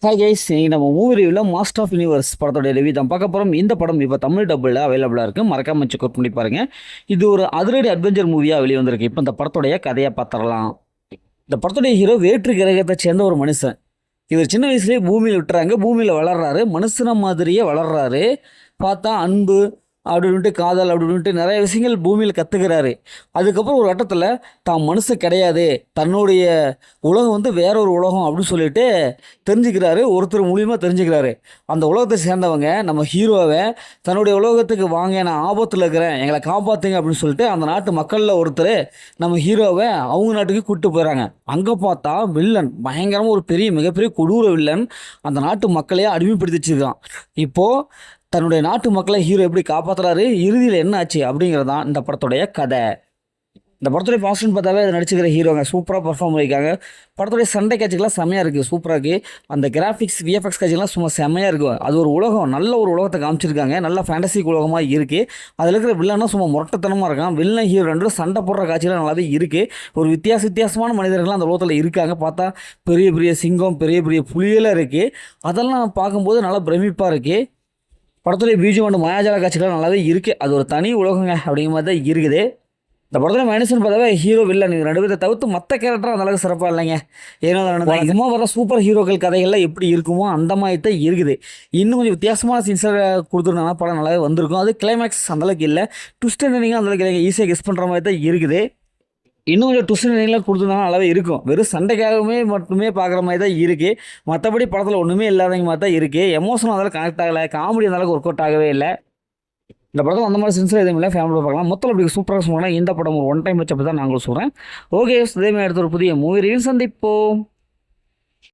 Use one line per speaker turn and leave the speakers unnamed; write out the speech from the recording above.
Hi guys, இன்னைக்கு நம்ம movie ரிவ்யூவில் மாஸ்டர் ஆஃப் யூனிவர்ஸ் படத்தோட ரிவ்யூ தான் பார்க்க போகிறோம். இந்த படம் இப்போ தமிழ் டப்பில் அவைலபிளாக இருக்குது. மறக்காம செக் அவுட் பண்ணி பாருங்க. இது ஒரு அதிரடி அட்வென்ச்சர் மூவியாக வெளியே வந்திருக்கு. இப்போ இந்த படத்தோடைய கதையை பார்த்துடலாம். இந்த படத்துடைய ஹீரோ வேற்று கிரகத்தை சேர்ந்த ஒரு மனுஷன். இவர் சின்ன வயசுலேயே பூமியில் விட்டுறாங்க. பூமியில் வளர்றாரு, மனுஷன மாதிரியே வளர்றாரு. பார்த்தா அன்பு அப்படின்ட்டு, காதல் அப்படின்ட்டு நிறைய விஷயங்கள் பூமியில் கற்றுக்கிறாரு. அதுக்கப்புறம் ஒரு கட்டத்தில் தான் மனுஷன் கிடையாது, தன்னுடைய உலகம் வந்து வேற ஒரு உலகம் அப்படின்னு சொல்லிட்டு தெரிஞ்சுக்கிறாரு. ஒருத்தர் மூலியமாக தெரிஞ்சுக்கிறாரு. அந்த உலகத்தை சேர்ந்தவங்க நம்ம ஹீரோவை தன்னுடைய உலகத்துக்கு வாங்க, நான் ஆபத்தில் இருக்கிறேன், எங்களை காப்பாற்றுங்க அப்படின்னு சொல்லிட்டு அந்த நாட்டு மக்களில் ஒருத்தர் நம்ம ஹீரோவை அவங்க நாட்டுக்கு கூப்பிட்டு போயிடறாங்க. அங்கே பார்த்தா வில்லன் பயங்கரமாக ஒரு மிகப்பெரிய கொடூர வில்லன் அந்த நாட்டு மக்களையே அடிமைப்படுத்தி வச்சுருக்கான். இப்போது தன்னுடைய நாட்டு மக்களை ஹீரோ எப்படி காப்பாற்றுறாரு, இறுதியில் என்ன ஆச்சு அப்படிங்கிறது தான் இந்த படத்துடைய கதை. இந்த படத்துடைய பாஸ்டன் பார்த்தாவே அதை நடிச்சுக்கிற ஹீரோங்க சூப்பராக பர்ஃபார்ம் பண்ணியிருக்காங்க. படத்துடைய சண்டை காட்சிகள்லாம் செம்மையாக இருக்குது, சூப்பராக இருக்குது. அந்த கிராஃபிக்ஸ் விஎஃப்எக்ஸ் காட்சிகள்லாம் சும்மா செம்மையாக இருக்கும். அது ஒரு உலகம், நல்ல ஒரு உலகத்தை காமிச்சிருக்காங்க. நல்ல ஃபேண்டசிக் உலகமாக இருக்குது. அதில் இருக்கிற வில்லன்னா சும்மா முரட்டத்தனமாக இருக்கான். வில்லன் ஹீரோ ரெண்டும் சண்டை போடுற காட்சிலாம் நல்லாவே இருக்குது. ஒரு வித்தியாசமான மனிதர்கள்லாம் அந்த உலகத்தில் இருக்காங்க. பார்த்தா பெரிய பெரிய சிங்கம், பெரிய பெரிய புலியெல்லாம் இருக்குது. அதெல்லாம் பார்க்கும்போது நல்லா பிரமிப்பாக இருக்குது. படத்துடைய பிஜிஎம் அண்ட் மாயாஜால காட்சிகள் நல்லாவே இருக்குது. அது ஒரு தனி உலகங்க அப்படிங்கிற மாதிரி தான் இருக்குது. இந்த படத்தில் மைனஸ்னு பார்த்தாவே ஹீரோ வில்லன் இது ரெண்டு பேரை தவிர்த்து மற்ற கேரக்டர் அந்தளவுக்கு சிறப்பாக இல்லைங்க. ஏன்னா அதிகமாக வர சூப்பர் ஹீரோக்கள் கதைகள்லாம் எப்படி இருக்குமோ அந்த மாதிரி தான் இருக்குது. இன்னும் கொஞ்சம் வித்தியாசமான சீன்ஸை கொடுத்துருந்தாங்கன்னா படம் நல்லாவே வந்திருக்கும். அது கிளைமேக்ஸ் அந்தளவுக்கு இல்லை, ட்விஸ்ட் எண்டிங்காக அந்தளவுக்கு இல்லை, ஈஸியாக கெஸ் பண்ணுற மாதிரி தான் இருக்குது. இன்னும் கொஞ்சம் ட்விஸ்ட் எண்டிங்லாம் கொடுத்துருந்தாலும் நல்லாவே இருக்கும். வெறும் சண்டைக்காகவே மட்டுமே பார்க்குற மாதிரி தான் இருக்குது. மற்றபடி படத்தில் ஒன்றுமே இல்லாதவங்க மாதிரி தான் இருக்குது. எமோஷனும் அதெல்லாம் கனெக்ட் ஆகலை, காமெடி அந்தளவுக்கு ஒர்க் அவுட் ஆகவே இல்லை. இந்த படத்தில் அந்த மாதிரி சென்ஸில் எதுவும் இல்லை, ஃபேமிலியில் பார்க்கலாம். மொத்தம் அப்படி சூப்பராக சொன்னால் இந்த படம் ஒரு ஒன் டைம் வச்சப்போ தான் நாங்களும் சொல்கிறேன். ஓகே, இதேமாதிரி அடுத்த ஒரு புதிய மூவி ரீல் சந்திப்போம்.